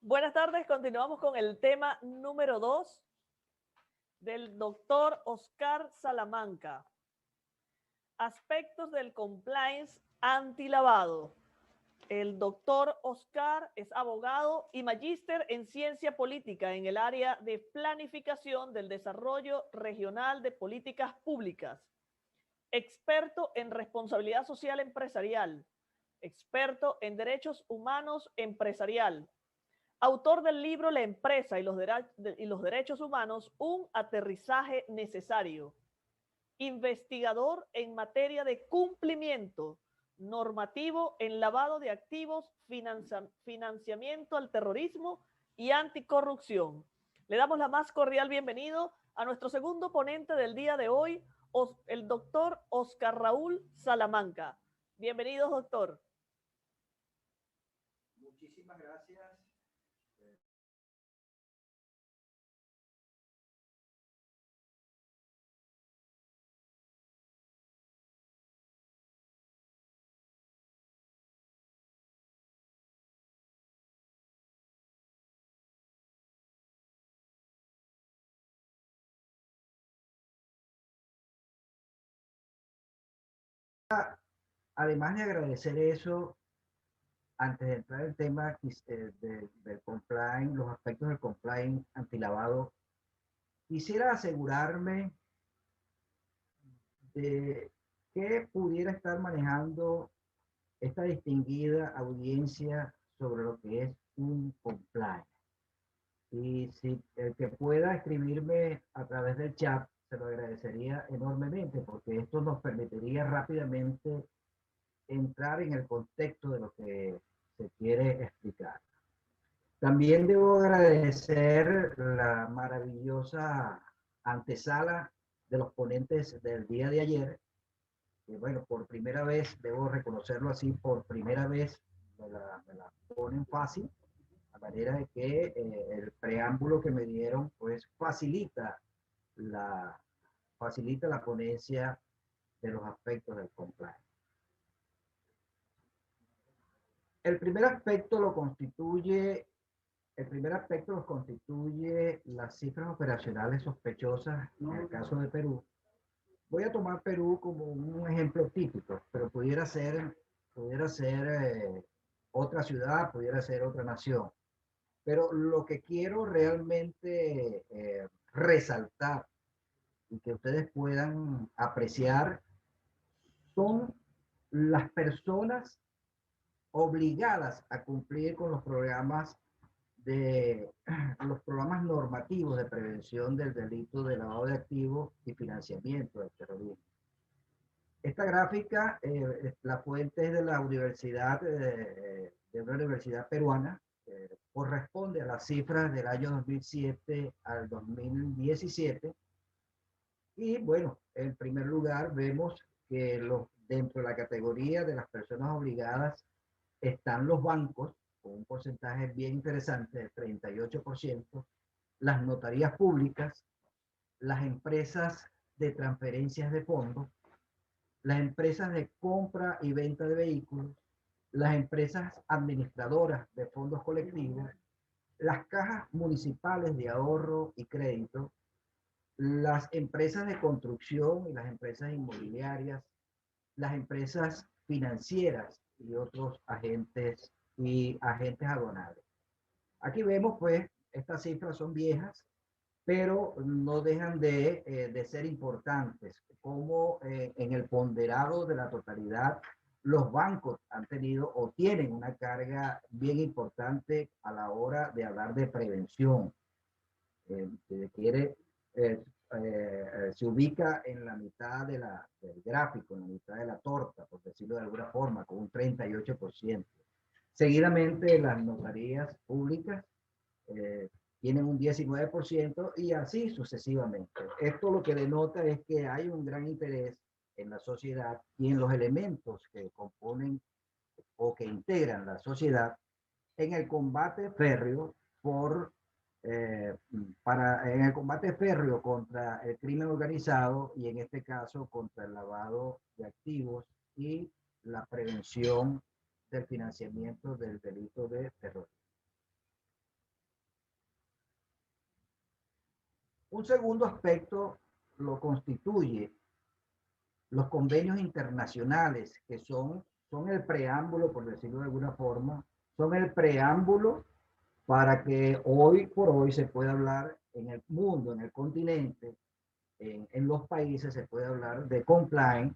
Buenas tardes, continuamos con el tema número 2 del doctor Oscar Salamanca. Aspectos del compliance antilavado. El doctor Oscar es abogado y magíster en ciencia política en el área de planificación del desarrollo regional de políticas públicas. Experto en responsabilidad social empresarial. Experto en derechos humanos empresarial. Autor del libro La empresa y los derechos humanos, un aterrizaje necesario. Investigador en materia de cumplimiento normativo en lavado de activos, financiamiento al terrorismo y anticorrupción. Le damos la más cordial bienvenida a nuestro segundo ponente del día de hoy, el doctor Oscar Raúl Salamanca. Bienvenido, doctor. Muchísimas gracias. Además de agradecer eso, antes de entrar en el tema del compliance, los aspectos del compliance antilavado, quisiera asegurarme de que pudiera estar manejando esta distinguida audiencia sobre lo que es un compliance. Y si el que pueda escribirme a través del chat, se lo agradecería enormemente, porque esto nos permitiría rápidamente entrar en el contexto de lo que se quiere explicar. También debo agradecer la maravillosa antesala de los ponentes del día de ayer, que bueno, por primera vez, debo reconocerlo así, por primera vez me la ponen fácil, a manera de que el preámbulo que me dieron pues facilita la ponencia de los aspectos del compliance. El primer aspecto lo constituye las cifras operacionales sospechosas en el caso de Perú. Voy a tomar Perú como un ejemplo típico, pero pudiera ser otra ciudad, pudiera ser otra nación. Pero lo que quiero realmente resaltar y que ustedes puedan apreciar son las personas obligadas a cumplir con los programas normativos de prevención del delito de lavado de activos y financiamiento del terrorismo. Esta gráfica, la fuente es de la universidad, de una universidad peruana, corresponde a las cifras del año 2007 al 2017. Y bueno, en primer lugar vemos que dentro de la categoría de las personas obligadas están los bancos, con un porcentaje bien interesante de 38%, las notarías públicas, las empresas de transferencias de fondos, las empresas de compra y venta de vehículos, las empresas administradoras de fondos colectivos, las cajas municipales de ahorro y crédito, las empresas de construcción y las empresas inmobiliarias, las empresas financieras y otros agentes aduanales. Aquí vemos pues, estas cifras son viejas, pero no dejan de ser importantes, como en el ponderado de la totalidad, los bancos han tenido o tienen una carga bien importante a la hora de hablar de prevención. Eh, se ubica en la mitad del gráfico, en la mitad de la torta, por decirlo de alguna forma, con un 38%. Seguidamente, las notarías públicas tienen un 19% y así sucesivamente. Esto lo que denota es que hay un gran interés en la sociedad y en los elementos que componen o que integran la sociedad en el combate férreo en el combate férreo contra el crimen organizado y en este caso contra el lavado de activos y la prevención del financiamiento del delito de terrorismo. Un segundo aspecto lo constituye los convenios internacionales, que son el preámbulo, por decirlo de alguna forma, son el preámbulo para que hoy por hoy se pueda hablar en el mundo, en el continente, en los países, se puede hablar de compliance,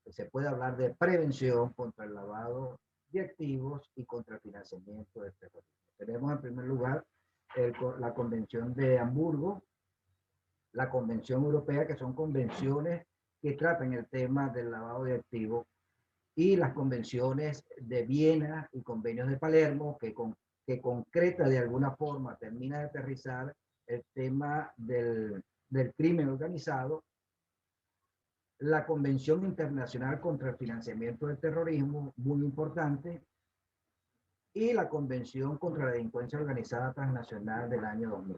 se puede hablar de prevención contra el lavado de activos y contra el financiamiento del terrorismo. Tenemos en primer lugar la Convención de Hamburgo, la Convención Europea, que son convenciones que tratan el tema del lavado de activos, y las convenciones de Viena y convenios de Palermo, que concreta de alguna forma, termina de aterrizar el tema del crimen organizado, la Convención Internacional contra el Financiamiento del Terrorismo, muy importante, y la Convención contra la Delincuencia Organizada Transnacional del año 2000.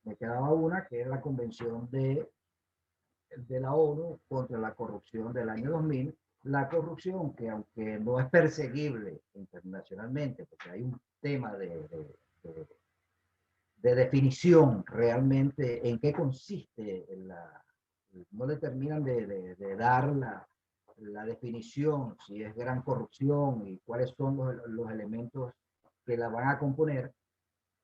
Me quedaba una, que es la Convención de la ONU contra la corrupción del año 2000. La corrupción, que aunque no es perseguible internacionalmente, porque hay un tema de definición realmente en qué consiste no le terminan de dar la definición, si es gran corrupción y cuáles son los elementos que la van a componer.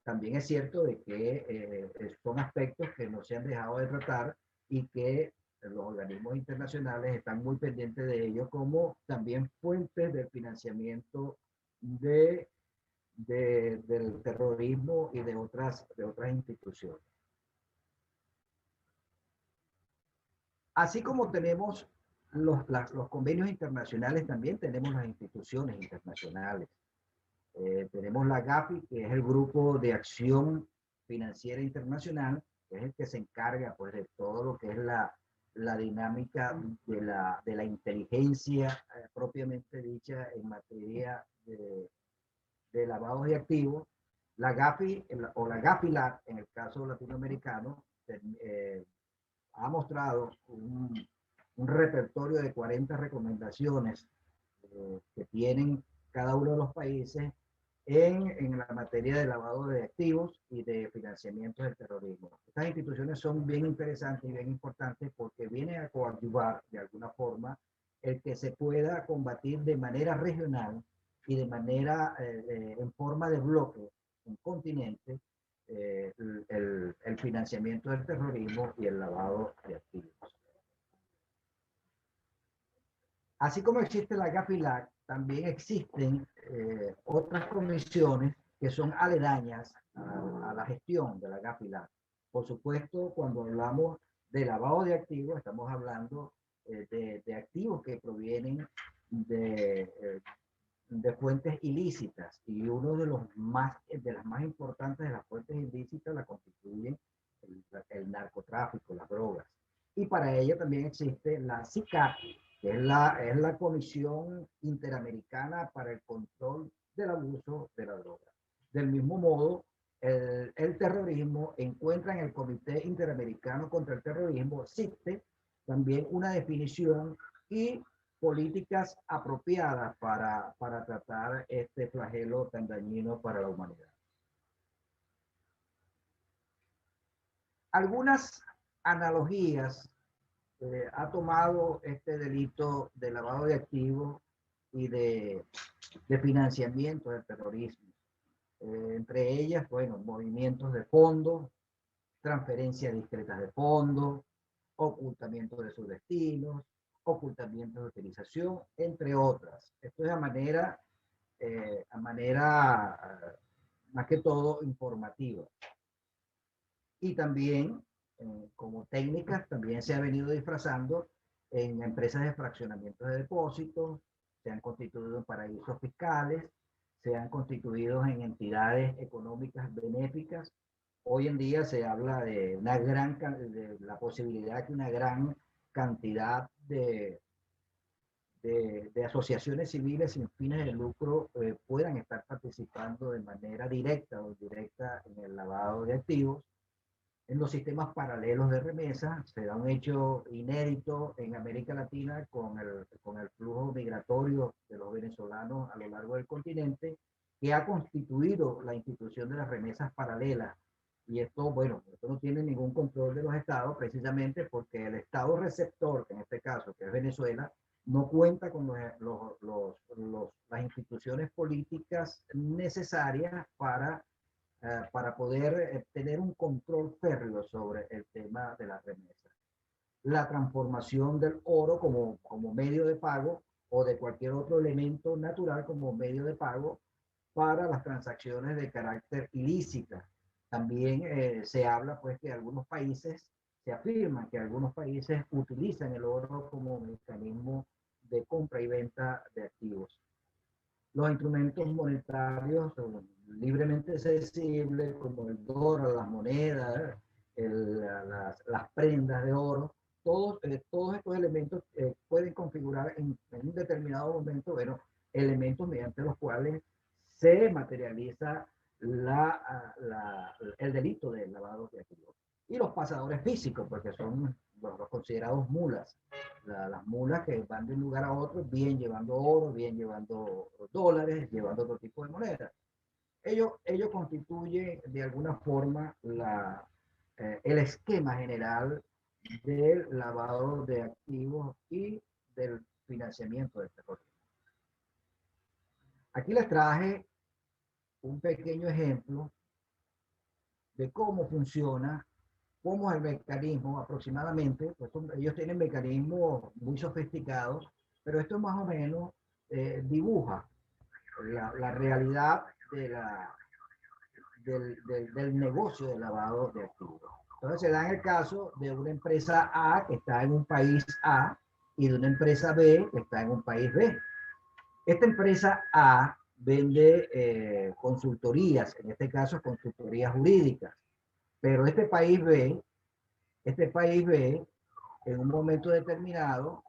También es cierto de que son aspectos que no se han dejado de tratar y que los organismos internacionales están muy pendientes de ello, como también fuentes del financiamiento del terrorismo y de otras instituciones. Así como tenemos los convenios internacionales, también tenemos las instituciones internacionales. Tenemos la GAFI, que es el Grupo de Acción Financiera Internacional, que es el que se encarga pues, de todo lo que es la dinámica de la inteligencia propiamente dicha en materia de lavado de activos. La GAFI o la GAFILAC, en el caso latinoamericano, ha mostrado un repertorio de 40 recomendaciones que tienen cada uno de los países en la materia de lavado de activos y de financiamiento del terrorismo. Estas instituciones son bien interesantes y bien importantes porque vienen a coadyuvar de alguna forma el que se pueda combatir de manera regional y de manera en forma de bloque, un continente, el financiamiento del terrorismo y el lavado de activos. Así como existe la GAFILAC, también existen otras comisiones que son aledañas a la gestión de la GAFILAC. Por supuesto, cuando hablamos de lavado de activos, estamos hablando de activos que provienen de fuentes ilícitas, y uno de las más importantes de las fuentes ilícitas la constituyen el narcotráfico, las drogas. Y para ella también existe la CICAP, que es la Comisión Interamericana para el Control del Abuso de la Droga. Del mismo modo, el terrorismo encuentra en el Comité Interamericano contra el Terrorismo, existe también una definición y políticas apropiadas para tratar este flagelo tan dañino para la humanidad. Algunas analogías ha tomado este delito de lavado de activos y de financiamiento del terrorismo. Entre ellas, bueno, movimientos de fondos, transferencias discretas de fondos, ocultamiento de sus destinos, ocultamiento de utilización, entre otras. Esto es a manera más que todo informativa. Y también, como técnicas, también se ha venido disfrazando en empresas de fraccionamiento de depósitos, se han constituido en paraísos fiscales, se han constituido en entidades económicas benéficas. Hoy en día se habla de la posibilidad que una gran cantidad de asociaciones civiles sin fines de lucro puedan estar participando de manera directa o indirecta en el lavado de activos. En los sistemas paralelos de remesa se da un hecho inédito en América Latina con el flujo migratorio de los venezolanos a lo largo del continente, que ha constituido la institución de las remesas paralelas Y esto, bueno, esto no tiene ningún control de los estados, precisamente porque el estado receptor, que en este caso, que es Venezuela, no cuenta con las instituciones políticas necesarias para poder tener un control férreo sobre el tema de las remesas. La transformación del oro como medio de pago o de cualquier otro elemento natural como medio de pago para las transacciones de carácter ilícita. También se habla pues que algunos países, se afirma que algunos países utilizan el oro como mecanismo de compra y venta de activos. Los instrumentos monetarios libremente accesibles como el dólar, las monedas, las prendas de oro, todos estos elementos pueden configurar en un determinado momento, bueno, elementos mediante los cuales se materializa el delito del lavado de activos. Y los pasadores físicos, porque son los considerados mulas, las mulas que van de un lugar a otro, bien llevando oro, bien llevando dólares, llevando otro tipo de monedas. Ellos constituyen de alguna forma el esquema general del lavado de activos y del financiamiento del terrorismo. Aquí les traje un pequeño ejemplo de cómo funciona, cómo es el mecanismo aproximadamente. Pues ellos tienen mecanismos muy sofisticados, pero esto más o menos dibuja la realidad del negocio de lavado de activos. Entonces se da en el caso de una empresa A que está en un país A y de una empresa B que está en un país B. Esta empresa A vende consultorías, en este caso consultorías jurídicas, pero este país B, en un momento determinado,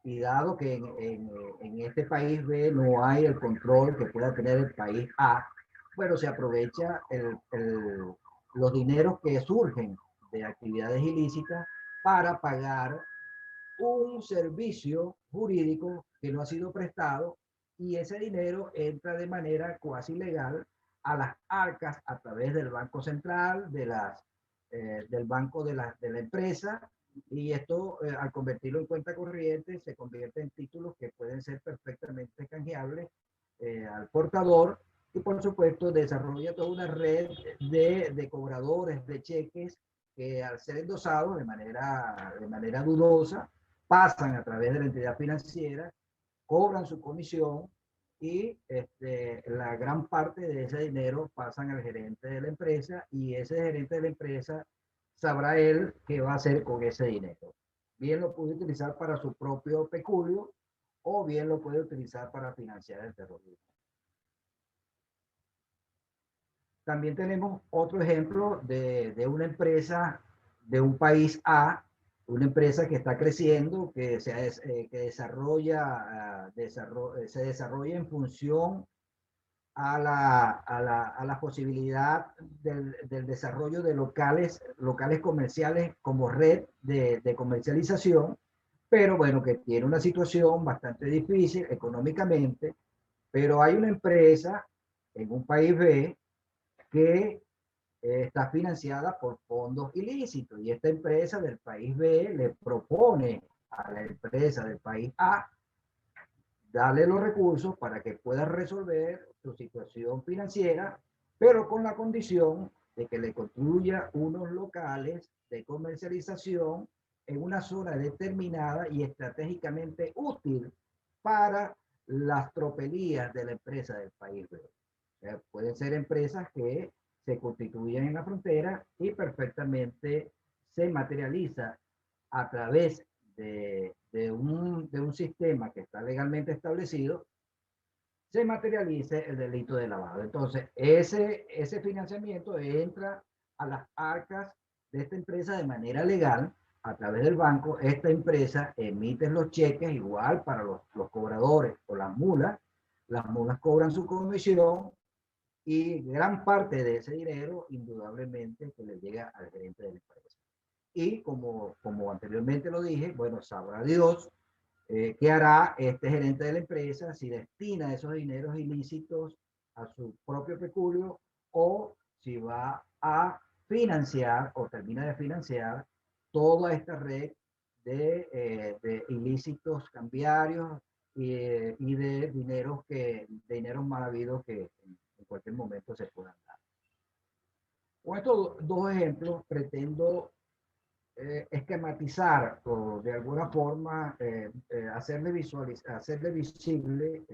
y dado que en este país B no hay el control que pueda tener el país A, bueno, se aprovecha los dineros que surgen de actividades ilícitas para pagar un servicio jurídico que no ha sido prestado, y ese dinero entra de manera cuasi legal a las arcas a través del Banco Central, del banco de la empresa, y esto al convertirlo en cuenta corriente se convierte en títulos que pueden ser perfectamente canjeables al portador, y por supuesto desarrolla toda una red de cobradores de cheques que al ser endosados de manera dudosa pasan a través de la entidad financiera, cobran su comisión y la gran parte de ese dinero pasan al gerente de la empresa, y ese gerente de la empresa sabrá él qué va a hacer con ese dinero. Bien lo puede utilizar para su propio peculio o bien lo puede utilizar para financiar el terrorismo. También tenemos otro ejemplo de una empresa de un país A, una empresa que está creciendo, que se desarrolla en función a la posibilidad del desarrollo de locales comerciales como red de comercialización, pero bueno, que tiene una situación bastante difícil económicamente, pero hay una empresa en un país B que está financiada por fondos ilícitos, y esta empresa del país B le propone a la empresa del país A darle los recursos para que pueda resolver su situación financiera, pero con la condición de que le construya unos locales de comercialización en una zona determinada y estratégicamente útil para las tropelías de la empresa del país B. O sea, pueden ser empresas que se constituyen en la frontera y perfectamente se materializa a través de un sistema que está legalmente establecido, se materialice el delito de lavado. Entonces, ese financiamiento entra a las arcas de esta empresa de manera legal a través del banco. Esta empresa emite los cheques igual para los cobradores o las mulas cobran su comisión, y gran parte de ese dinero indudablemente que le llega al gerente de la empresa. Y como anteriormente lo dije, bueno, sabrá Dios qué hará este gerente de la empresa, si destina esos dineros ilícitos a su propio peculio o si va a financiar o termina de financiar toda esta red de ilícitos cambiarios y de dineros mal habidos que en cualquier momento se puedan dar. Con estos dos ejemplos pretendo esquematizar o de alguna forma hacerle visible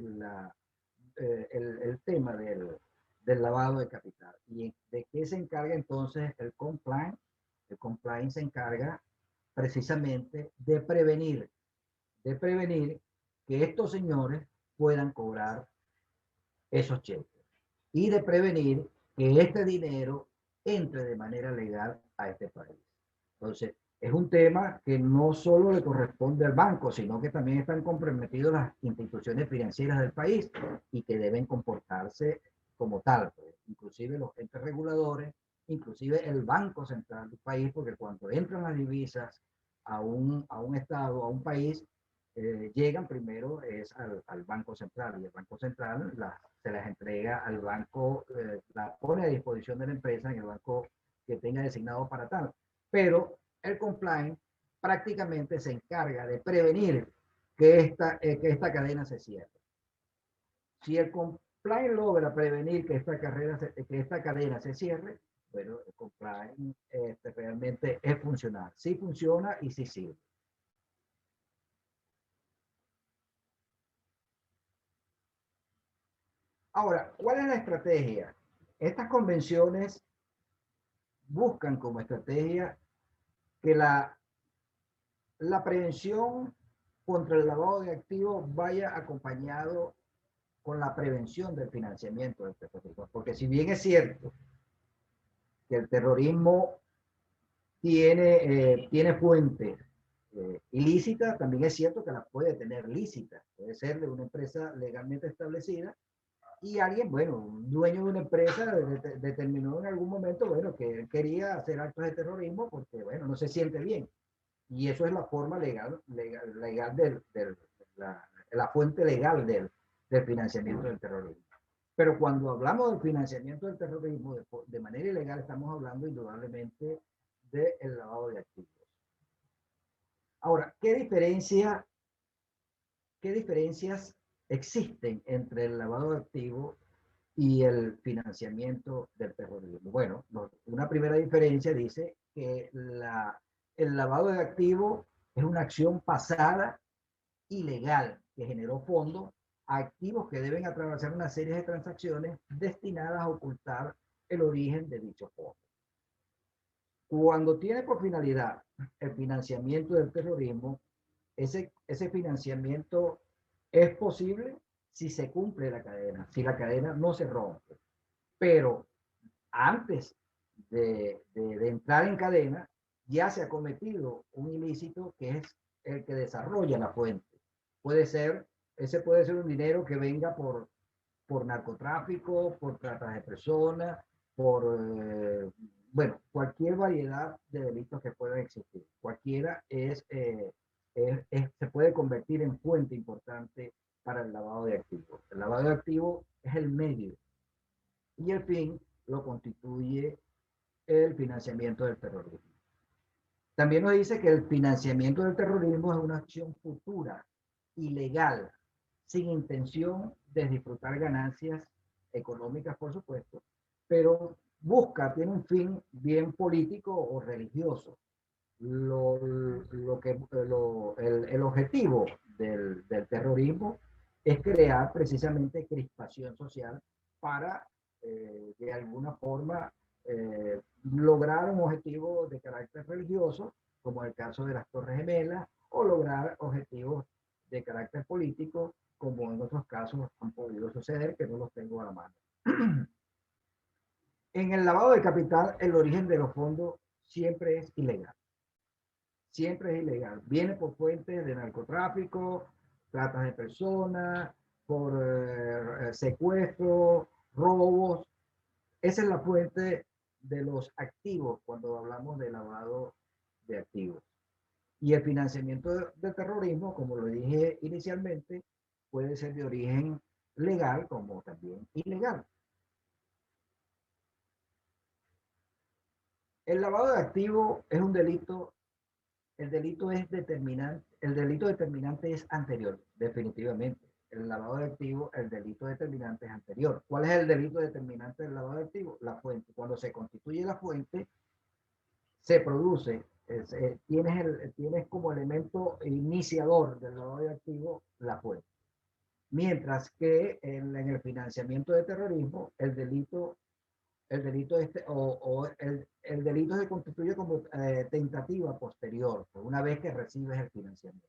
el tema del lavado de capital. ¿Y de qué se encarga entonces el compliance? El compliance se encarga precisamente de prevenir que estos señores puedan cobrar esos cheques y de prevenir que este dinero entre de manera legal a este país. Entonces, es un tema que no solo le corresponde al banco, sino que también están comprometidos las instituciones financieras del país y que deben comportarse como tal, pues, inclusive los entes reguladores, inclusive el Banco Central del país, porque cuando entran las divisas a un estado, a un país, llegan primero es al Banco Central y el Banco Central se las entrega al banco, la pone a disposición de la empresa en el banco que tenga designado para tal. Pero el compliance prácticamente se encarga de prevenir que esta cadena se cierre. Si el compliance logra prevenir que esta cadena se cierre, bueno, el compliance realmente es funcional. Sí funciona y sí sirve. Ahora, ¿cuál es la estrategia? Estas convenciones buscan como estrategia que la prevención contra el lavado de activos vaya acompañado con la prevención del financiamiento del terrorismo. Porque si bien es cierto que el terrorismo tiene fuentes ilícitas, también es cierto que las puede tener lícitas. Puede ser de una empresa legalmente establecida y alguien, bueno, un dueño de una empresa determinó en algún momento, bueno, que él quería hacer actos de terrorismo porque, bueno, no se siente bien. Y eso es la forma legal la fuente legal del financiamiento del terrorismo. Pero cuando hablamos del financiamiento del terrorismo de manera ilegal, estamos hablando indudablemente del lavado de activos. Ahora, ¿qué diferencias existen entre el lavado de activos y el financiamiento del terrorismo? Bueno, una primera diferencia dice que el lavado de activos es una acción pasada ilegal que generó fondos a activos que deben atravesar una serie de transacciones destinadas a ocultar el origen de dichos fondos. Cuando tiene por finalidad el financiamiento del terrorismo, ese financiamiento es posible si se cumple la cadena, si la cadena no se rompe. Pero antes de entrar en cadena, ya se ha cometido un ilícito que es el que desarrolla la fuente. Ese puede ser un dinero que venga por narcotráfico, por trata de personas, bueno, cualquier variedad de delitos que puedan existir. Cualquiera se puede convertir en fuente importante para el lavado de activos. El lavado de activos es el medio y el fin lo constituye el financiamiento del terrorismo. También nos dice que el financiamiento del terrorismo es una acción futura, ilegal, sin intención de disfrutar ganancias económicas, por supuesto, pero tiene un fin bien político o religioso. El objetivo del terrorismo es crear precisamente crispación social para, de alguna forma, lograr un objetivo de carácter religioso, como el caso de las Torres Gemelas, o lograr objetivos de carácter político, como en otros casos han podido suceder, que no los tengo a la mano. En el lavado de capital, el origen de los fondos siempre es ilegal. Siempre es ilegal. Viene por fuentes de narcotráfico, tratas de personas, por secuestros, robos. Esa es la fuente de los activos cuando hablamos de lavado de activos. Y el financiamiento del terrorismo, como lo dije inicialmente, puede ser de origen legal como también ilegal. El lavado de activos es un delito. El delito determinante es anterior, definitivamente. El lavado de activos, el delito determinante es anterior. ¿Cuál es el delito determinante del lavado de activos? La fuente. Cuando se constituye la fuente, se produce, tienes como elemento iniciador del lavado de activos la fuente. Mientras que en el financiamiento de terrorismo, el delito se constituye como tentativa posterior, una vez que recibes el financiamiento.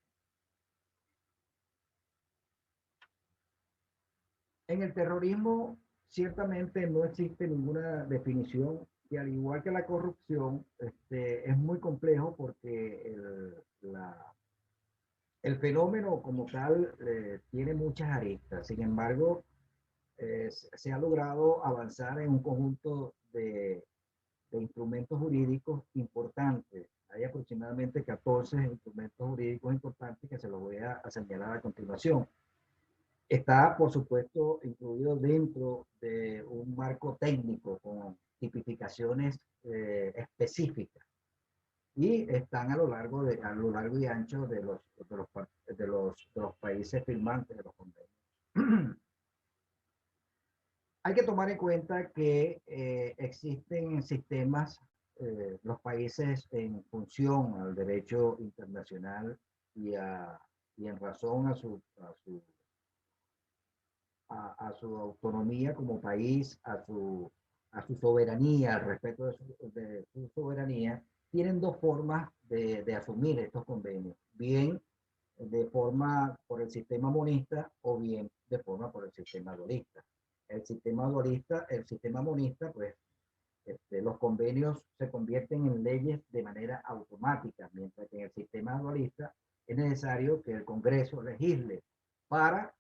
En el terrorismo, ciertamente no existe ninguna definición y al igual que la corrupción, es muy complejo porque el fenómeno como tal tiene muchas aristas. Sin embargo, se ha logrado avanzar en un conjunto de instrumentos jurídicos importantes. Hay aproximadamente 14 instrumentos jurídicos importantes que se los voy a señalar a continuación. Está, por supuesto, incluido dentro de un marco técnico con tipificaciones específicas y están a lo largo y ancho de los países firmantes de los convenios. Hay que tomar en cuenta que existen sistemas, los países en función al derecho internacional y en razón a su autonomía como país, a su soberanía, al respeto de su soberanía, tienen dos formas de asumir estos convenios. Bien de forma por el sistema monista o bien de forma por el sistema dualista. El sistema monista, pues los convenios se convierten en leyes de manera automática, mientras que en el sistema dualista es necesario que el Congreso legisle para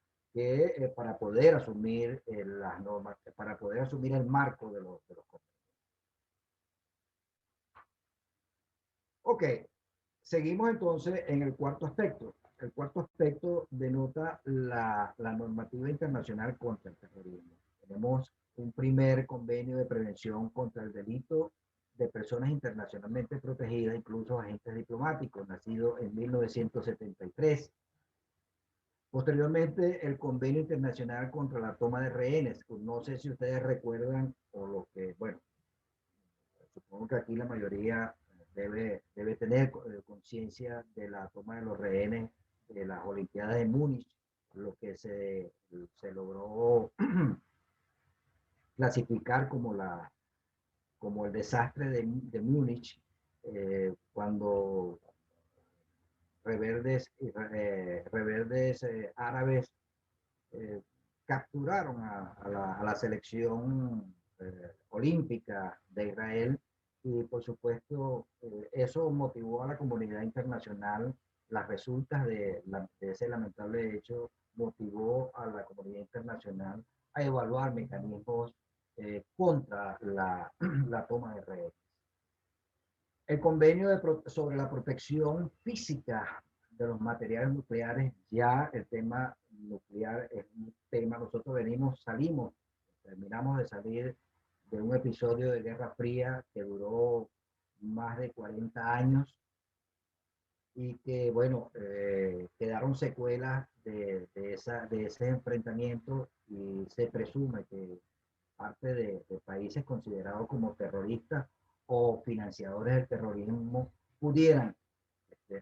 para poder asumir las normas, para poder asumir el marco de los convenios. Ok, seguimos entonces en el cuarto aspecto. El cuarto aspecto denota la normativa internacional contra el terrorismo. Tenemos un primer convenio de prevención contra el delito de personas internacionalmente protegidas, incluso agentes diplomáticos, nacido en 1973. Posteriormente, el convenio internacional contra la toma de rehenes. No sé si ustedes recuerdan o lo que, bueno, supongo que aquí la mayoría debe tener conciencia de la toma de los rehenes de las Olimpiadas de Múnich, lo que se logró clasificar como el desastre de Múnich, cuando rebeldes árabes capturaron a la selección olímpica de Israel y por supuesto eso motivó a la comunidad internacional. Las resultas de ese lamentable hecho motivó a la comunidad internacional a evaluar mecanismos contra la toma de rehenes. El convenio sobre la protección física de los materiales nucleares, ya el tema nuclear es un tema, nosotros terminamos de salir de un episodio de Guerra Fría que duró más de 40 años y que, bueno, quedaron secuelas de ese enfrentamiento y se presume que parte de países considerados como terroristas o financiadores del terrorismo pudieran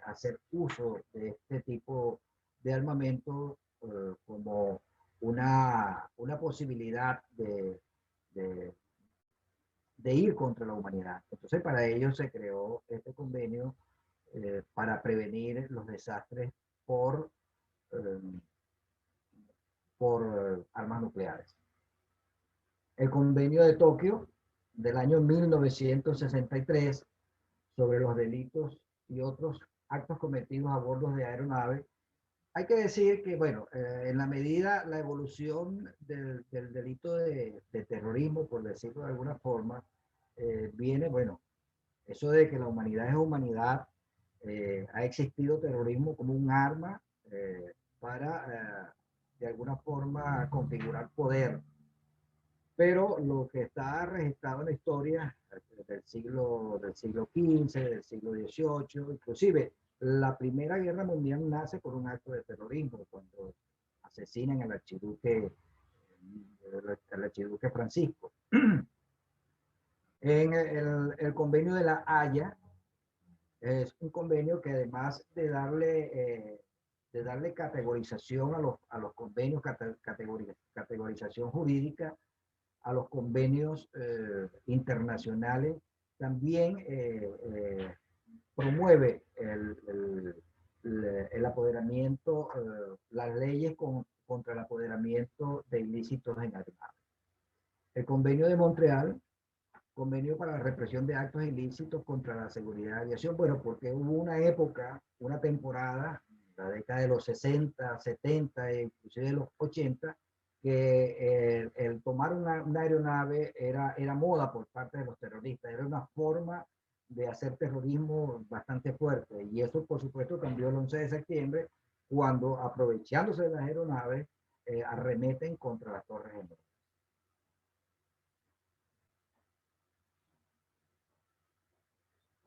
hacer uso de este tipo de armamento como una posibilidad de, de ir contra la humanidad. Entonces, para ello se creó este convenio para prevenir los desastres por, eh, por armas nucleares. El convenio de Tokio del año 1963 sobre los delitos y otros actos cometidos a bordo de aeronaves. Hay que decir que, bueno, en la medida, la evolución del delito de terrorismo, por decirlo de alguna forma, viene, bueno, eso de que la humanidad es humanidad, ha existido terrorismo como un arma para, de alguna forma, configurar poder. pero lo que está registrado en la historia del siglo XV, del siglo XVIII, inclusive la Primera Guerra Mundial nace por un acto de terrorismo, cuando asesinan al archiduque Francisco. En el convenio de La Haya es un convenio que además de darle categorización a los convenios, categorización jurídica, a los convenios internacionales, también promueve el apoderamiento, las leyes contra el apoderamiento de ilícitos en armas. El convenio de Montreal, convenio para la represión de actos ilícitos contra la seguridad de aviación, bueno, porque hubo una época, una temporada, la década de los 60, 70, inclusive de los 80, que el tomar una aeronave era moda por parte de los terroristas, era una forma de hacer terrorismo bastante fuerte, y eso por supuesto cambió el 11 de septiembre, cuando aprovechándose de las aeronaves, arremeten contra las torres gemelas.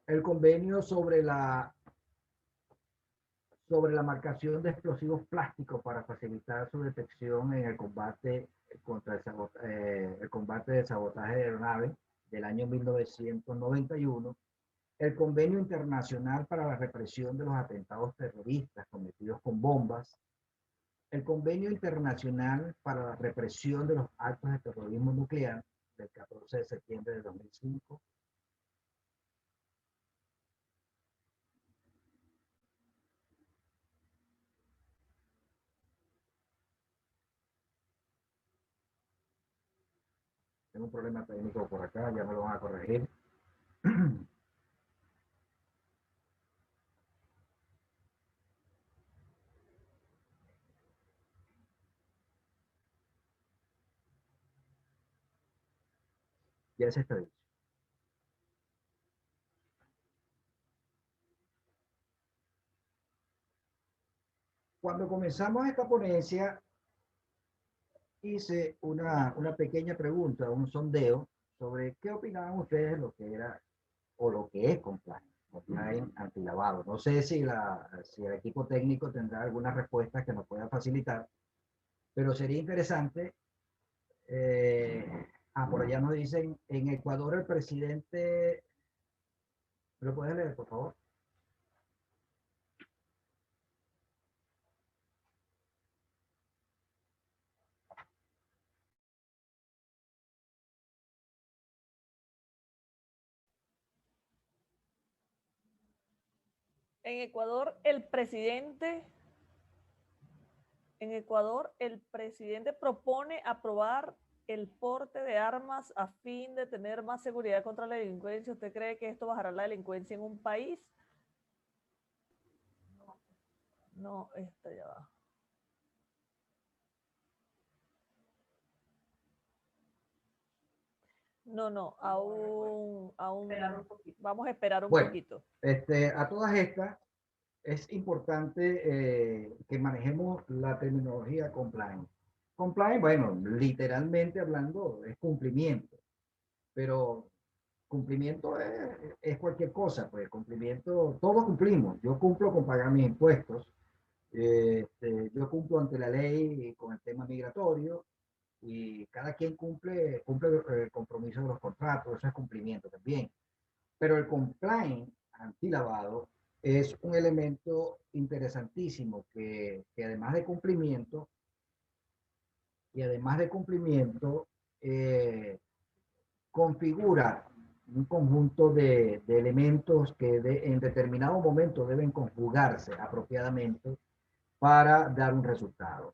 El convenio sobre la marcación de explosivos plásticos para facilitar su detección en el combate contra el combate de sabotaje de aeronaves del año 1991, el Convenio Internacional para la Represión de los Atentados Terroristas cometidos con bombas, el Convenio Internacional para la Represión de los Actos de Terrorismo Nuclear del 14 de septiembre de 2005, tengo un problema técnico por acá, ya me lo van a corregir. Ya se está dicho. Cuando comenzamos esta ponencia, hice una pequeña pregunta, un sondeo sobre qué opinaban ustedes de lo que era o lo que es compliance antilavado. No sé si el equipo técnico tendrá alguna respuesta que nos pueda facilitar, pero sería interesante. Por allá nos dicen, en Ecuador el presidente, ¿me lo puedes leer, por favor? En Ecuador, el presidente propone aprobar el porte de armas a fin de tener más seguridad contra la delincuencia. ¿Usted cree que esto bajará la delincuencia en un país? No, esta ya va. No, aún vamos a esperar un poquito. A todas estas, es importante que manejemos la terminología compliance. Compliance, bueno, literalmente hablando, es cumplimiento, pero cumplimiento es cualquier cosa, pues cumplimiento, todos cumplimos. Yo cumplo con pagar mis impuestos, yo cumplo ante la ley con el tema migratorio, y cada quien cumple el compromiso de los contratos, eso es cumplimiento también. Pero el compliance antilavado es un elemento interesantísimo que además de cumplimiento, configura un conjunto de elementos que en determinado momento deben conjugarse apropiadamente para dar un resultado.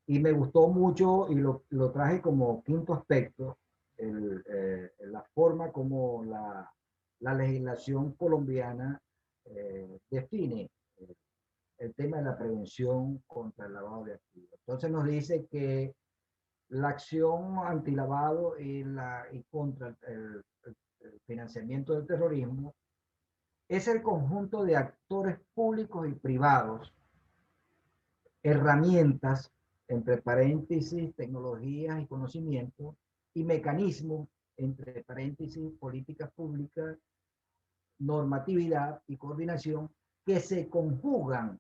Y me gustó mucho y lo traje como quinto aspecto, la forma como la legislación colombiana define el tema de la prevención contra el lavado de activos. Entonces nos dice que la acción antilavado y contra el financiamiento del terrorismo es el conjunto de actores públicos y privados, herramientas, entre paréntesis, tecnologías y conocimientos, y mecanismos, entre paréntesis, políticas públicas, normatividad y coordinación, que se conjugan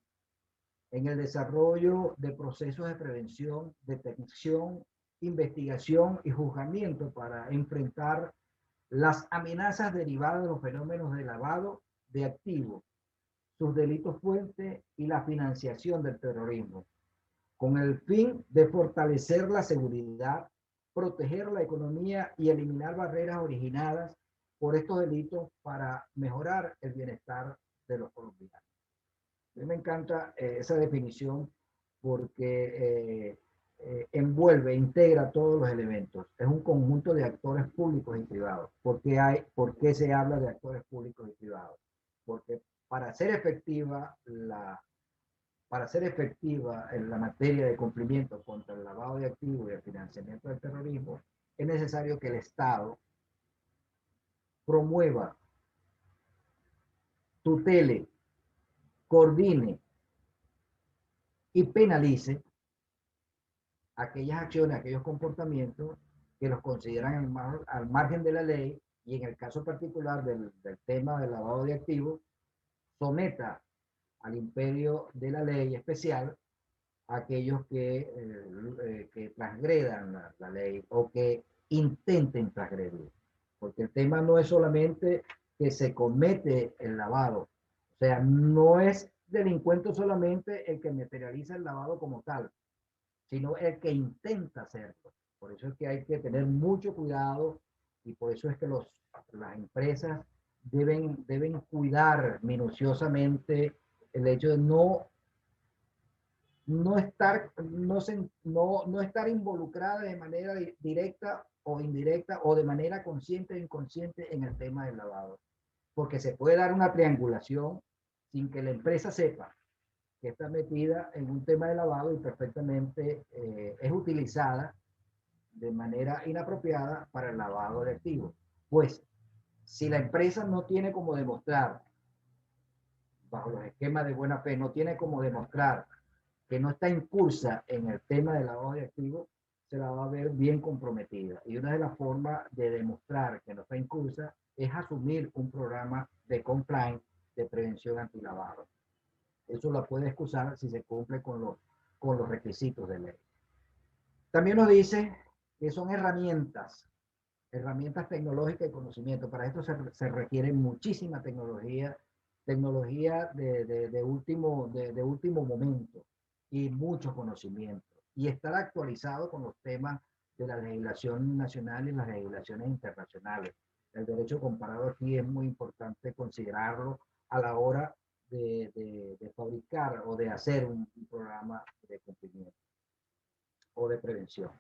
en el desarrollo de procesos de prevención, detección, investigación y juzgamiento para enfrentar las amenazas derivadas de los fenómenos de lavado de activos, sus delitos fuentes y la financiación del terrorismo, con el fin de fortalecer la seguridad, proteger la economía y eliminar barreras originadas por estos delitos para mejorar el bienestar de los colombianos. A mí me encanta esa definición porque envuelve, integra todos los elementos. Es un conjunto de actores públicos y privados. ¿Por qué se habla de actores públicos y privados? Porque para ser efectiva en la materia de cumplimiento contra el lavado de activos y el financiamiento del terrorismo, es necesario que el Estado promueva, tutele, coordine y penalice aquellas acciones, aquellos comportamientos que los consideran al margen de la ley y en el caso particular del tema del lavado de activos, someta al imperio de la ley especial a aquellos que transgredan la ley o que intenten transgredir. Porque el tema no es solamente que se comete el lavado, o sea, no es delincuente solamente el que materializa el lavado como tal, sino el que intenta hacerlo. Por eso es que hay que tener mucho cuidado y por eso es que las empresas deben cuidar minuciosamente el hecho de no estar involucrada de manera directa o indirecta o de manera consciente o inconsciente en el tema del lavado. Porque se puede dar una triangulación sin que la empresa sepa que está metida en un tema de lavado y perfectamente es utilizada de manera inapropiada para el lavado de activos. Pues si la empresa no tiene como demostrar, bajo los esquemas de buena fe, no tiene como demostrar que no está incursa en el tema del lavado de activos, se la va a ver bien comprometida. Y una de las formas de demostrar que no está incursa es asumir un programa de compliance de prevención antilavado. Eso la puede excusar si se cumple con los requisitos de ley. También nos dice que son herramientas tecnológicas y conocimiento. Para esto se requiere muchísima tecnología de último momento y mucho conocimiento. Y estar actualizado con los temas de la legislación nacional y las legislaciones internacionales. El derecho comparado aquí es muy importante considerarlo a la hora de fabricar o de hacer un programa de cumplimiento o de prevención.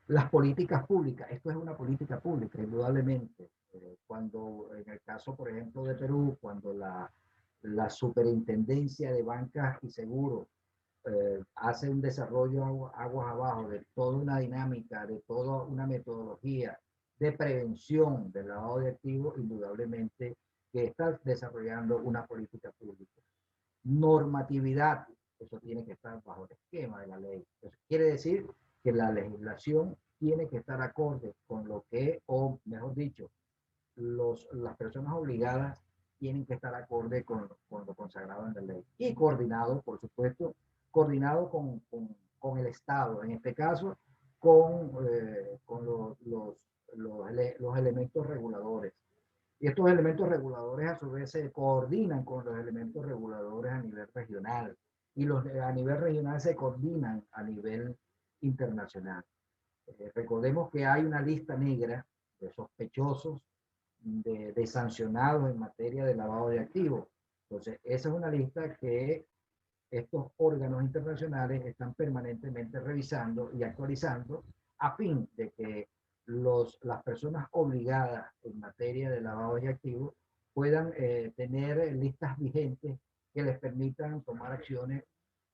Las políticas públicas, esto es una política pública, indudablemente. Cuando en el caso, por ejemplo, de Perú, cuando la Superintendencia de Bancas y Seguros hace un desarrollo aguas abajo de toda una dinámica, de toda una metodología de prevención del lavado de activos, indudablemente que está desarrollando una política pública. Normatividad, eso tiene que estar bajo el esquema de la ley. Eso quiere decir que la legislación tiene que estar acorde con lo que, o mejor dicho, las personas obligadas tienen que estar acorde con lo consagrado en la ley. Y coordinado, por supuesto, coordinado con el Estado, en este caso, con los elementos reguladores. Y estos elementos reguladores a su vez se coordinan con los elementos reguladores a nivel regional y los a nivel regional se coordinan a nivel internacional. Recordemos que hay una lista negra de sospechosos, de sancionados en materia de lavado de activos. Entonces, esa es una lista que estos órganos internacionales están permanentemente revisando y actualizando a fin de que las personas obligadas en materia de lavado de activos puedan tener listas vigentes que les permitan tomar acciones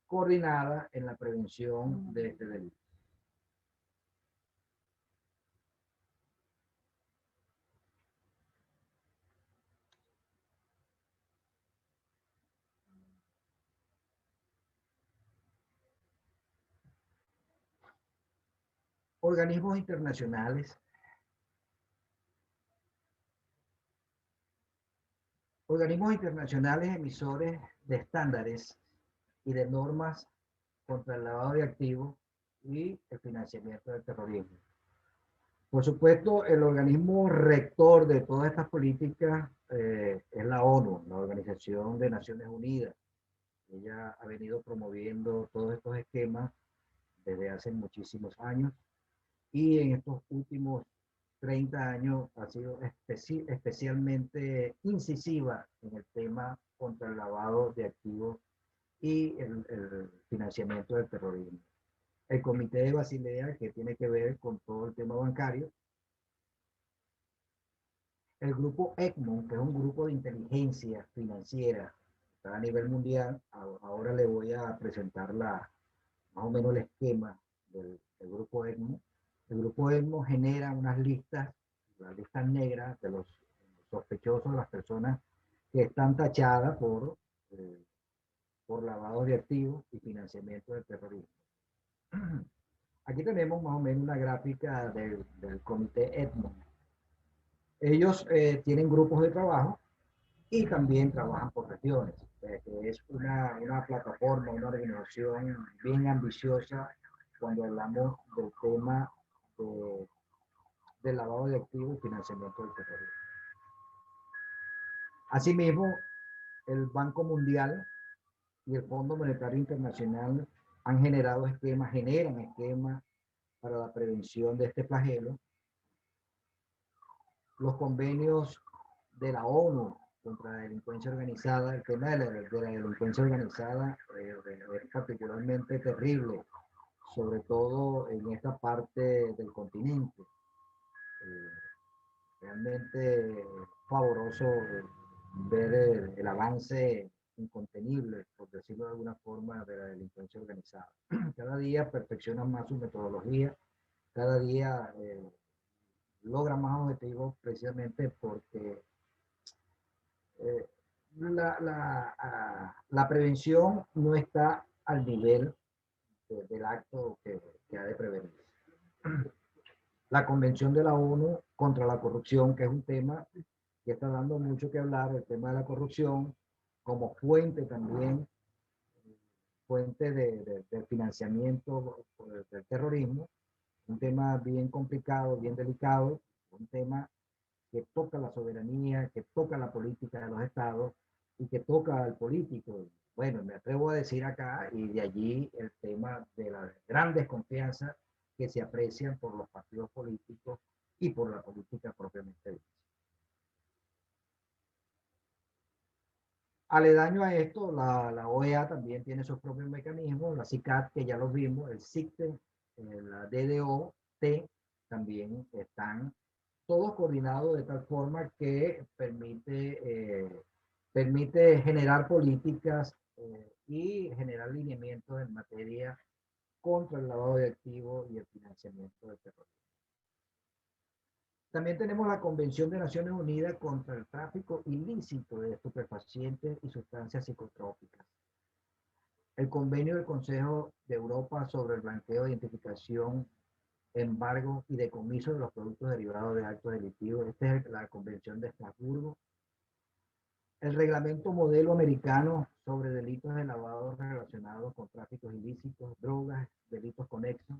coordinadas en la prevención de este delito. Organismos internacionales. Organismos internacionales emisores de estándares y de normas contra el lavado de activos y el financiamiento del terrorismo. Por supuesto, el organismo rector de todas estas políticas es la ONU, la Organización de Naciones Unidas. Ella ha venido promoviendo todos estos esquemas desde hace muchísimos años y en estos últimos 30 años ha sido especialmente incisiva en el tema contra el lavado de activos y el financiamiento del terrorismo. El Comité de Basilea, que tiene que ver con todo el tema bancario. El grupo Egmont, que es un grupo de inteligencia financiera a nivel mundial. Ahora le voy a presentar más o menos el esquema del grupo Egmont. El grupo Egmont genera unas listas, las listas negras de los sospechosos, las personas que están tachadas por lavado de activos y financiamiento del terrorismo. Aquí tenemos más o menos una gráfica del comité Egmont. Ellos tienen grupos de trabajo y también trabajan por regiones, que es una plataforma, una organización bien ambiciosa cuando hablamos del tema del lavado de activos y financiamiento del terrorismo. Asimismo, el Banco Mundial y el Fondo Monetario Internacional generan esquemas para la prevención de este flagelo. Los convenios de la ONU contra la delincuencia organizada, el tema de la delincuencia organizada es particularmente terrible, sobre todo en esta parte del continente. Realmente favoroso ver el avance incontenible, por decirlo de alguna forma, de la delincuencia organizada. Cada día perfeccionan más su metodología, cada día logran más objetivos precisamente porque la prevención no está al nivel del acto que ha de prevenir. La Convención de la ONU contra la corrupción, que es un tema que está dando mucho que hablar, el tema de la corrupción como fuente también, fuente de financiamiento del terrorismo, un tema bien complicado, bien delicado, un tema que toca la soberanía, que toca la política de los estados y que toca al político. Bueno, me atrevo a decir acá, y de allí el tema de la gran desconfianza que se aprecian por los partidos políticos y por la política propiamente dicha. Aledaño a esto, la OEA también tiene sus propios mecanismos, la CICAT, que ya los vimos, el CICTE, la DDO-T, también están todos coordinados de tal forma que permite generar políticas y generar lineamientos en materia contra el lavado de activos y el financiamiento del terrorismo. También tenemos la Convención de Naciones Unidas contra el tráfico ilícito de estupefacientes y sustancias psicotrópicas. El convenio del Consejo de Europa sobre el blanqueo, identificación, embargo y decomiso de los productos derivados de actos delictivos. Esta es la Convención de Estrasburgo. El reglamento modelo americano sobre delitos de lavado relacionados con tráficos ilícitos, drogas, delitos conexos.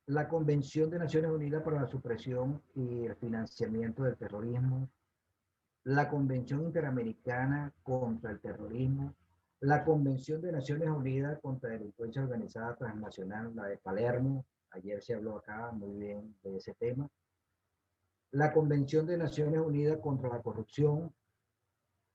La Convención de Naciones Unidas para la Supresión y el Financiamiento del Terrorismo, la Convención Interamericana contra el Terrorismo, la Convención de Naciones Unidas contra la Delincuencia Organizada Transnacional, la de Palermo, ayer se habló acá muy bien de ese tema, la Convención de Naciones Unidas contra la Corrupción,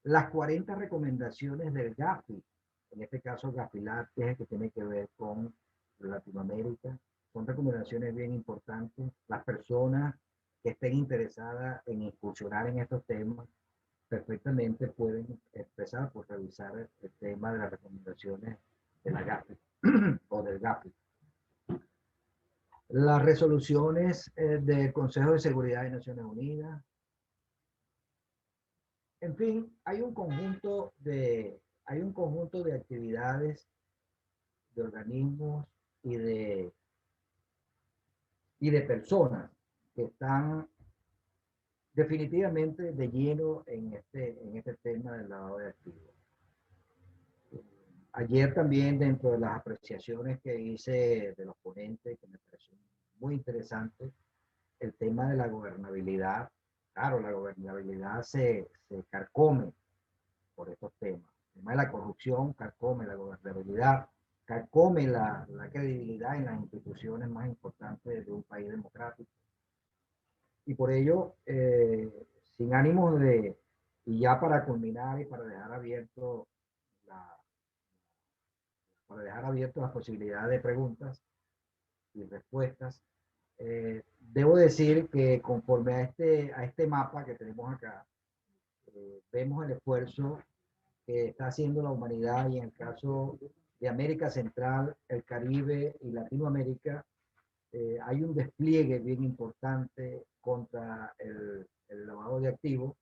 las 40 recomendaciones del GAFI, en este caso GAFILAT, que tiene que ver con Latinoamérica. Son recomendaciones bien importantes. Las personas que estén interesadas en incursionar en estos temas perfectamente pueden empezar por revisar el tema de las recomendaciones de la GAFI o del GAFI. Las resoluciones del Consejo de Seguridad de Naciones Unidas. En fin, hay un conjunto de actividades de organismos y de personas que están definitivamente de lleno en este tema del lavado de activos. Ayer también, dentro de las apreciaciones que hice de los ponentes, que me pareció muy interesante, el tema de la gobernabilidad. Claro, la gobernabilidad se carcome por estos temas. El tema de la corrupción carcome la gobernabilidad, carcome la credibilidad en las instituciones más importantes de un país democrático. Y por ello, sin ánimo y ya para culminar y para dejar la, abierto las posibilidades de preguntas y respuestas, debo decir que conforme a este mapa que tenemos acá, vemos el esfuerzo que está haciendo la humanidad, y en el caso de América Central, el Caribe y Latinoamérica, hay un despliegue bien importante contra el lavado de activos,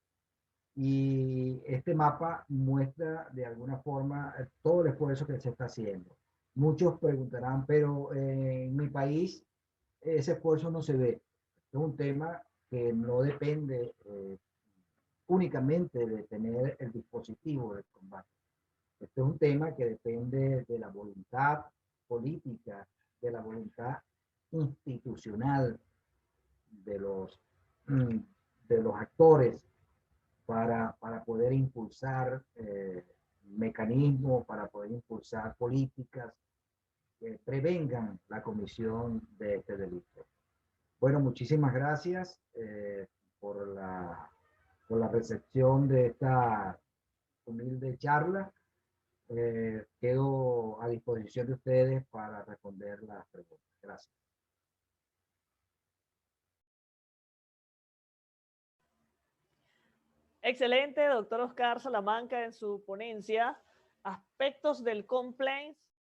y este mapa muestra de alguna forma todo el esfuerzo que se está haciendo. Muchos preguntarán, pero en mi país ese esfuerzo no se ve. Es un tema que no depende únicamente de tener el dispositivo de combate. Este es un tema que depende de la voluntad política, de la voluntad institucional de mm, de los actores para poder impulsar mecanismos, para poder impulsar políticas que prevengan la comisión de este delito. Bueno, muchísimas gracias por por la recepción de esta humilde charla. Quedo a disposición de ustedes para responder las preguntas. Gracias. Excelente, doctor Oscar Salamanca, en su ponencia, aspectos del compliance